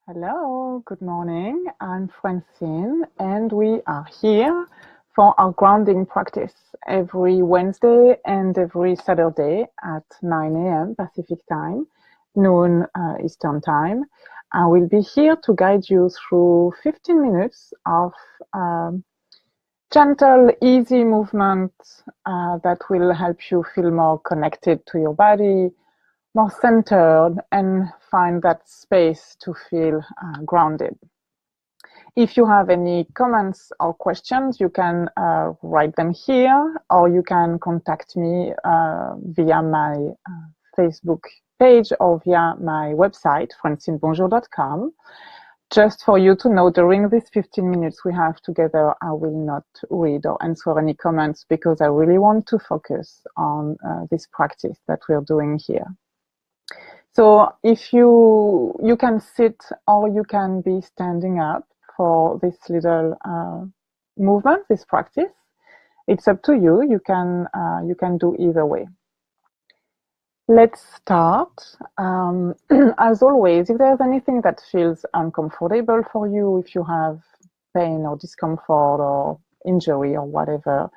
Hello, good morning. I'm Francine, and we are here for our grounding practice every Wednesday and every Saturday at 9 a.m. Pacific time, noon Eastern time. I will be here to guide you through 15 minutes of gentle, easy movement that will help you feel more connected to your body, more centered, and find that space to feel grounded. If you have any comments or questions, you can write them here, or you can contact me via my Facebook page or via my website, francinebonjour.com. Just for you to know, during these 15 minutes we have together, I will not read or answer any comments because I really want to focus on this practice that we're doing here. So if you can sit or you can be standing up for this little movement, this practice. It's up to you. You can do either way. Let's start. As always, if there's anything that feels uncomfortable for you, if you have pain or discomfort or injury or whatever,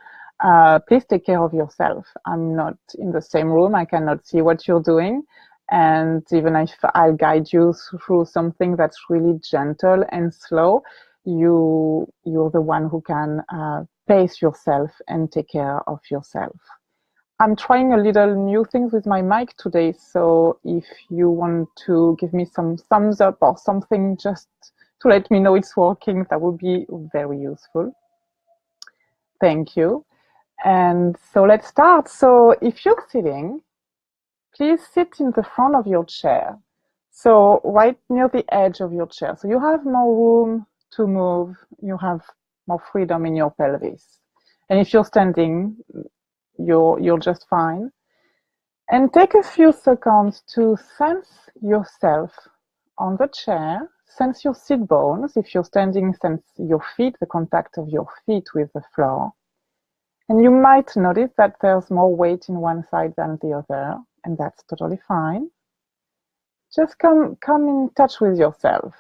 please take care of yourself. I'm not in the same room. I cannot see what you're doing. And even if I'll guide you through something that's really gentle and slow, you're the one who can pace yourself and take care of yourself. I'm trying a little new things with my mic today, so if you want to give me some thumbs up or something just to let me know it's working, that would be very useful. Thank you. And so let's start. So if you're sitting, please sit in the front of your chair. So right near the edge of your chair. So you have more room to move. You have more freedom in your pelvis. And if you're standing, you're just fine. And take a few seconds to sense yourself on the chair. Sense your sit bones. If you're standing, sense your feet, the contact of your feet with the floor. And you might notice that there's more weight in one side than the other, and that's totally fine. Just come in touch with yourself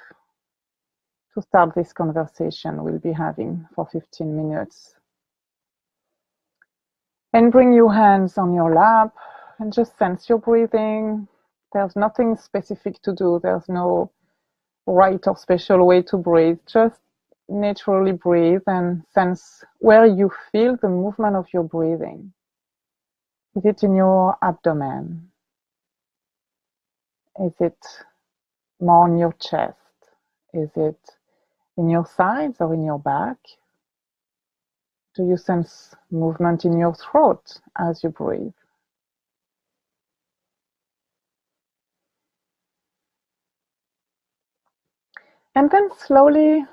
to start this conversation we'll be having for 15 minutes. And bring your hands on your lap and just sense your breathing. There's nothing specific to do. There's no right or special way to breathe. Just naturally breathe and sense where you feel the movement of your breathing. Is it in your abdomen? Is it more in your chest? Is it in your sides or in your back? Do you sense movement in your throat as you breathe? And then slowly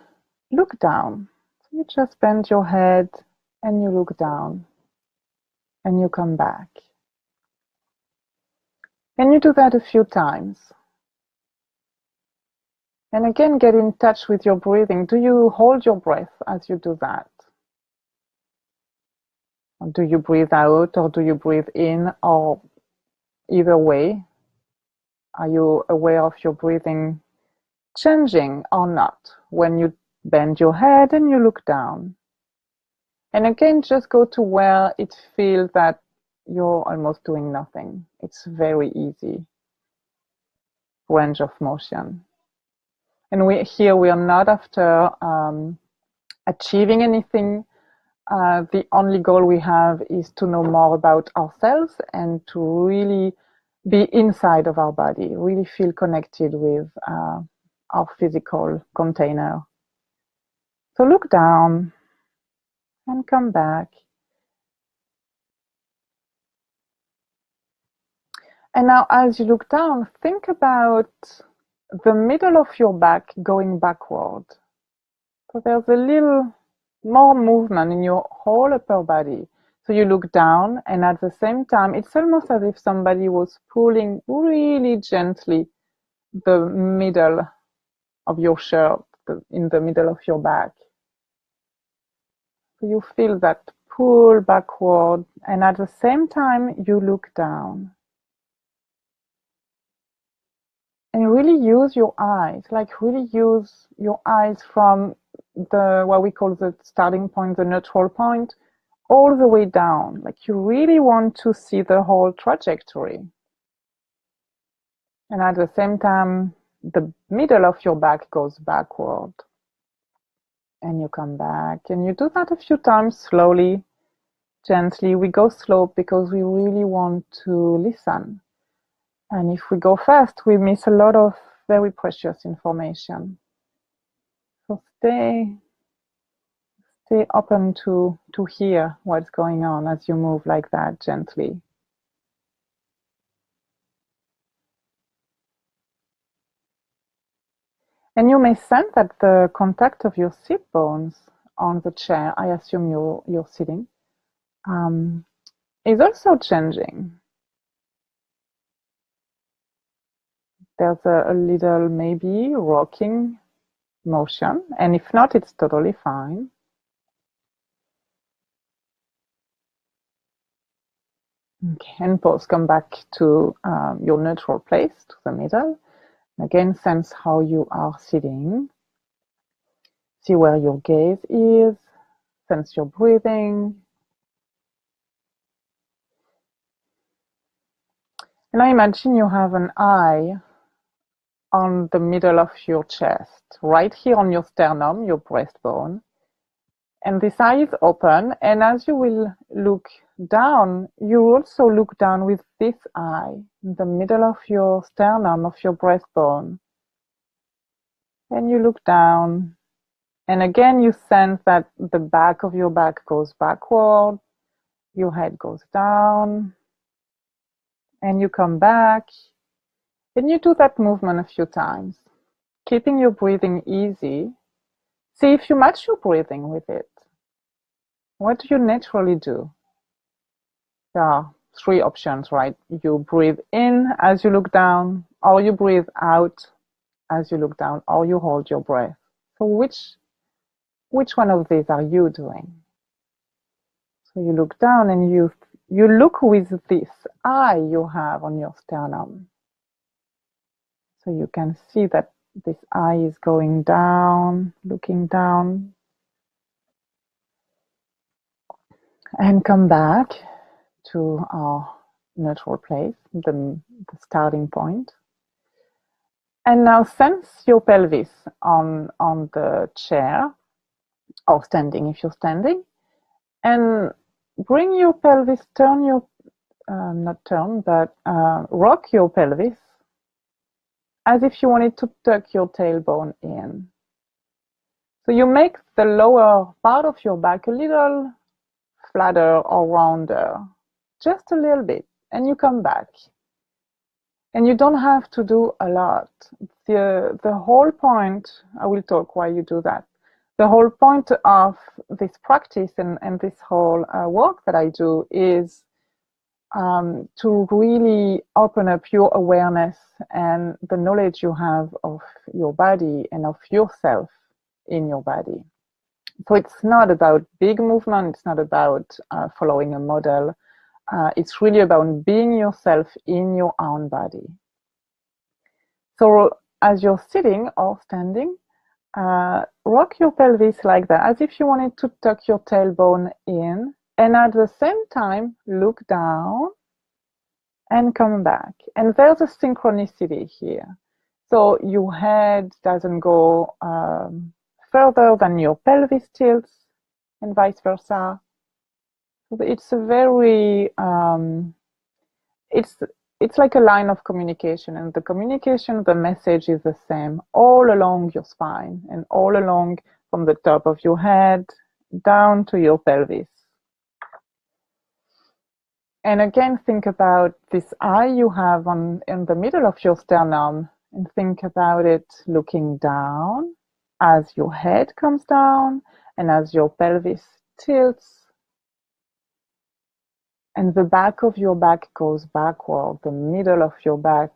look down. So you just bend your head and you look down and you come back. And you do that a few times. And again, get in touch with your breathing. Do you hold your breath as you do that? Or do you breathe out or do you breathe in, or either way? Are you aware of your breathing changing or not when you bend your head and you look down? And again, just go to where it feels that you're almost doing nothing. It's very easy range of motion. And we are not after achieving anything. The only goal we have is to know more about ourselves and to really be inside of our body, really feel connected with our physical container. So look down and come back. And now as you look down, think about the middle of your back going backward. So there's a little more movement in your whole upper body. So you look down, and at the same time, it's almost as if somebody was pulling really gently the middle of your shirt, in the middle of your back. So you feel that pull backward, and at the same time, you look down. And really use your eyes, like really use your eyes from what we call the starting point, the neutral point, all the way down. Like you really want to see the whole trajectory. And at the same time, the middle of your back goes backward. And you come back. And you do that a few times slowly, gently. We go slow because we really want to listen. And if we go fast, we miss a lot of very precious information. So stay open to hear what's going on as you move like that gently. And you may sense that the contact of your sit bones on the chair, I assume you're sitting, is also changing. There's a little maybe rocking motion, and if not, it's totally fine. Okay, and pause, come back to your neutral place, to the middle. Again, sense how you are sitting. See where your gaze is. Sense your breathing. And now imagine you have an eye on the middle of your chest, right here on your sternum, your breastbone. And this eye is open, and as you will look down, you also look down with this eye in the middle of your sternum, of your breastbone. And you look down, and again you sense that the back of your back goes backward, your head goes down, and you come back, and you do that movement a few times, keeping your breathing easy. See if you match your breathing with it. What do you naturally do? There are three options, right? You breathe in as you look down, or you breathe out as you look down, or you hold your breath. So which one of these are you doing? So you look down and you look with this eye you have on your sternum. So you can see that this eye is going down, looking down, and come back to our neutral place, the starting point. And now sense your pelvis on the chair, or standing if you're standing, and bring your pelvis, turn your, not turn, but rock your pelvis as if you wanted to tuck your tailbone in. So you make the lower part of your back a little flatter or rounder, just a little bit, and you come back. And you don't have to do a lot. The whole point, I will talk why you do that. The whole point of this practice and this whole work that I do is to really open up your awareness and the knowledge you have of your body and of yourself in your body. So it's not about big movement, it's not about following a model. It's really about being yourself in your own body. So as you're sitting or standing, rock your pelvis like that, as if you wanted to tuck your tailbone in, and at the same time, look down and come back. And there's a synchronicity here. So your head doesn't go further than your pelvis tilts, and vice versa. It's a very, it's like a line of communication, and the communication, the message is the same all along your spine and all along from the top of your head down to your pelvis. And again, think about this eye you have in the middle of your sternum, and think about it looking down as your head comes down and as your pelvis tilts. And the back of your back goes backward. The middle of your back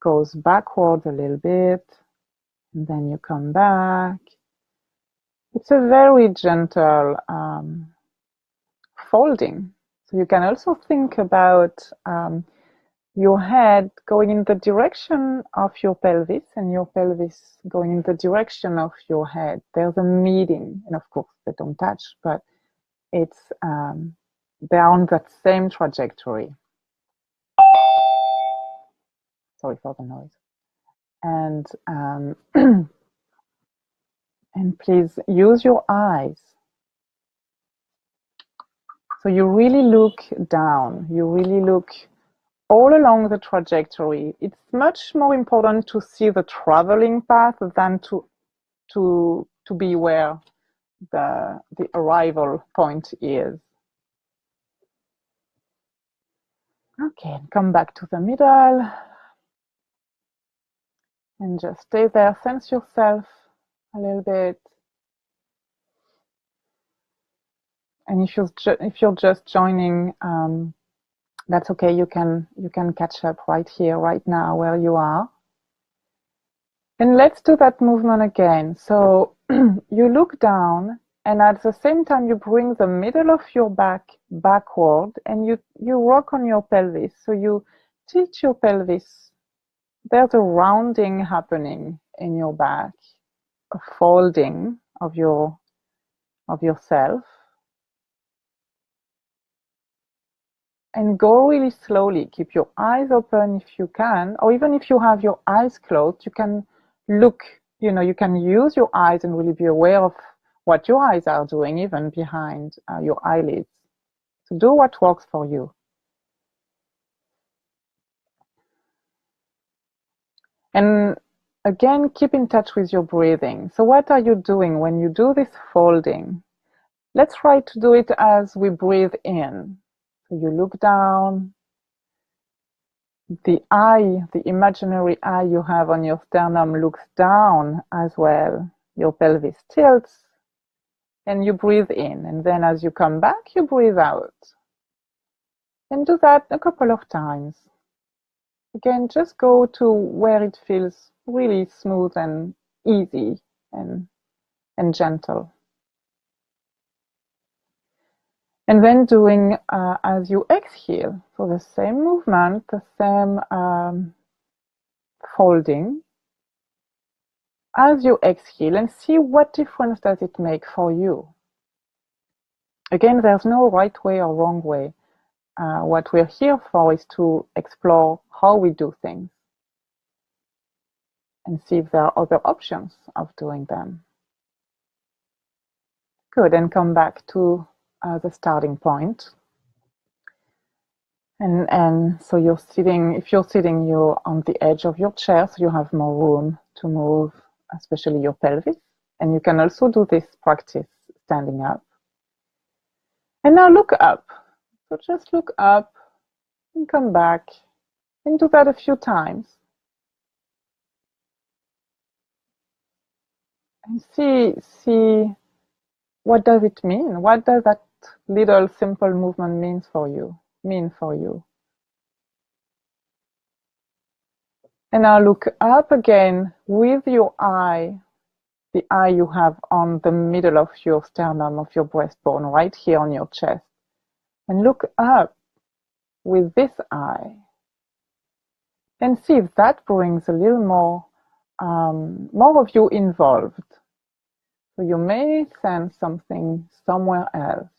goes backward a little bit. And then you come back. It's a very gentle folding. So you can also think about your head going in the direction of your pelvis and your pelvis going in the direction of your head. There's a meeting, and of course they don't touch, but it's they're on that same trajectory. Sorry for the noise. And and please use your eyes. So you really look down. You really look all along the trajectory. It's much more important to see the traveling path than to be where the arrival point is. Okay, come back to the middle and just stay there. Sense yourself a little bit. And if you're just joining, that's okay. You can catch up right here, right now, where you are. And let's do that movement again. So you look down, and at the same time, you bring the middle of your back backward, and you rock on your pelvis. So you tilt your pelvis. There's a rounding happening in your back, a folding of yourself. And go really slowly. Keep your eyes open if you can, or even if you have your eyes closed, you can look, you can use your eyes and really be aware of what your eyes are doing, even behind your eyelids. So do what works for you. And again, keep in touch with your breathing. So what are you doing when you do this folding? Let's try to do it as we breathe in. So you look down. The eye, the imaginary eye you have on your sternum looks down as well. Your pelvis tilts and you breathe in. And then as you come back, you breathe out. And do that a couple of times. Again, just go to where it feels really smooth and easy and gentle. And then doing as you exhale, so the same movement, the same folding. As you exhale, and see what difference does it make for you. Again, there's no right way or wrong way. What we're here for is to explore how we do things and see if there are other options of doing them. Good, and come back to the starting point. And so you're sitting, if you're sitting, you're on the edge of your chair, so you have more room to move, especially your pelvis. And you can also do this practice standing up. And now look up. So just look up and come back and do that a few times. And see what does it mean? What does that little simple movement mean for you? And now look up again with your eye, the eye you have on the middle of your sternum, of your breastbone, right here on your chest. And look up with this eye. And see if that brings a little more of you involved. So you may sense something somewhere else.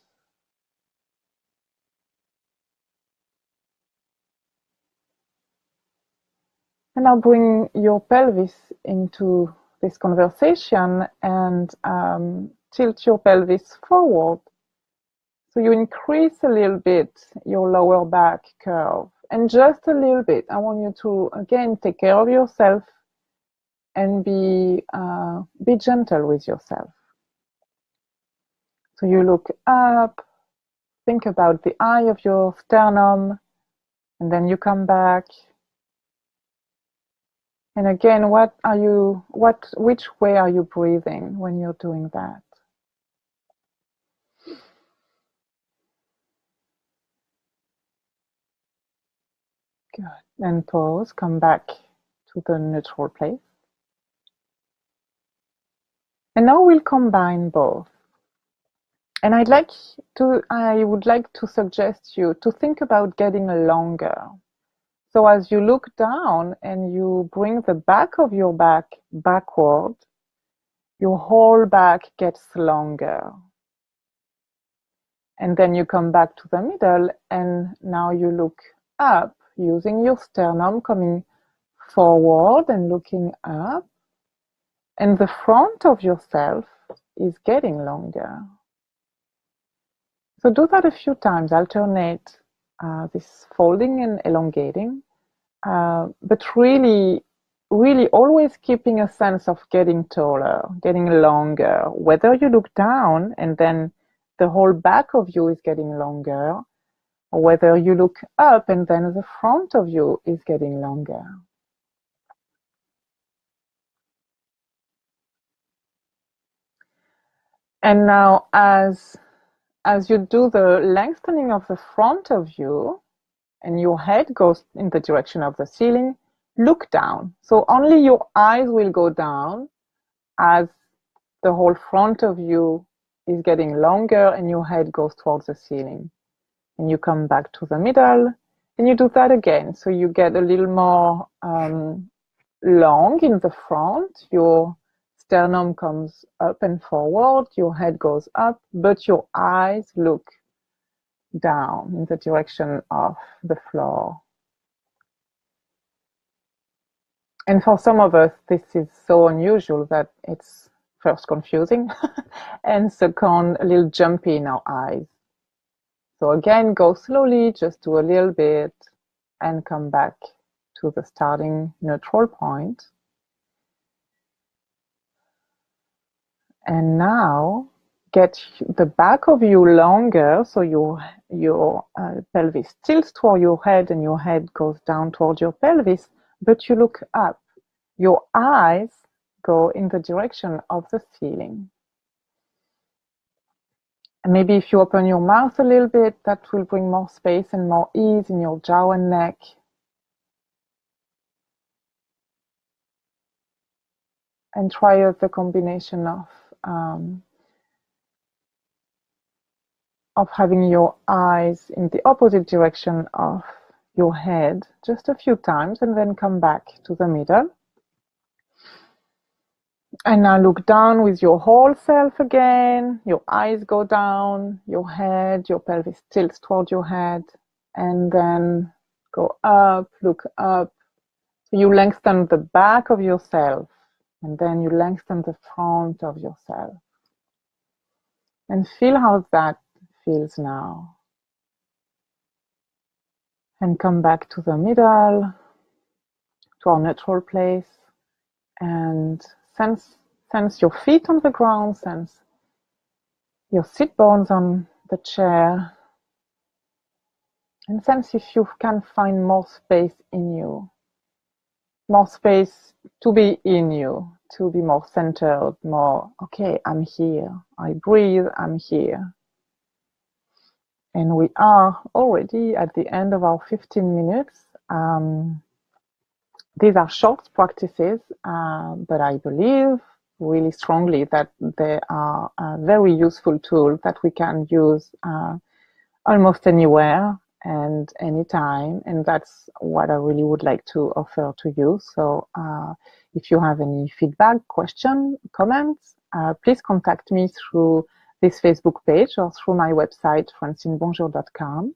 And now bring your pelvis into this conversation and tilt your pelvis forward. So you increase a little bit your lower back curve. And just a little bit. I want you to, again, take care of yourself and be gentle with yourself. So you look up, think about the eye of your sternum, and then you come back. And again, which way are you breathing when you're doing that? Good. And pause, come back to the neutral place. And now we'll combine both. And I would like to suggest you to think about getting longer. So as you look down and you bring the back of your back backward, your whole back gets longer. And then you come back to the middle, and now you look up using your sternum coming forward and looking up. And the front of yourself is getting longer. So do that a few times, alternate this folding and elongating, but really always keeping a sense of getting taller, getting longer, whether you look down and then the whole back of you is getting longer, or whether you look up and then the front of you is getting longer. And now as you do the lengthening of the front of you and your head goes in the direction of the ceiling, look down. So only your eyes will go down as the whole front of you is getting longer and your head goes towards the ceiling. And you come back to the middle and you do that again. So you get a little more long in the front. Your sternum comes up and forward, your head goes up, but your eyes look down in the direction of the floor. And for some of us, this is so unusual that it's first confusing and second a little jumpy in our eyes. So again, go slowly, just do a little bit and come back to the starting neutral point. And now get the back of you longer, so your pelvis tilts toward your head and your head goes down toward your pelvis, but you look up. Your eyes go in the direction of the ceiling. And maybe if you open your mouth a little bit, that will bring more space and more ease in your jaw and neck. And try out the combination of having your eyes in the opposite direction of your head just a few times and then come back to the middle. And now look down with your whole self again. Your eyes go down, your head, your pelvis tilts toward your head, and then go up, look up. So you lengthen the back of yourself, and then you lengthen the front of yourself. And feel how that feels now. And come back to the middle, to our neutral place, and sense your feet on the ground, sense your sit bones on the chair, and sense if you can find more space in you, more space to be in you, to be more centered, more, okay, I'm here, I breathe, I'm here. And we are already at the end of our 15 minutes. These are short practices, but I believe really strongly that they are a very useful tool that we can use almost anywhere and anytime. And that's what I really would like to offer to you. So if you have any feedback, question, comments, please contact me through this Facebook page or through my website, francinebonjour.com.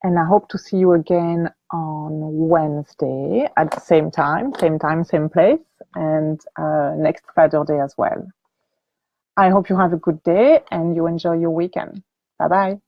And I hope to see you again on Wednesday at the same time, same place, and next Saturday as well. I hope you have a good day and you enjoy your weekend. Bye-bye.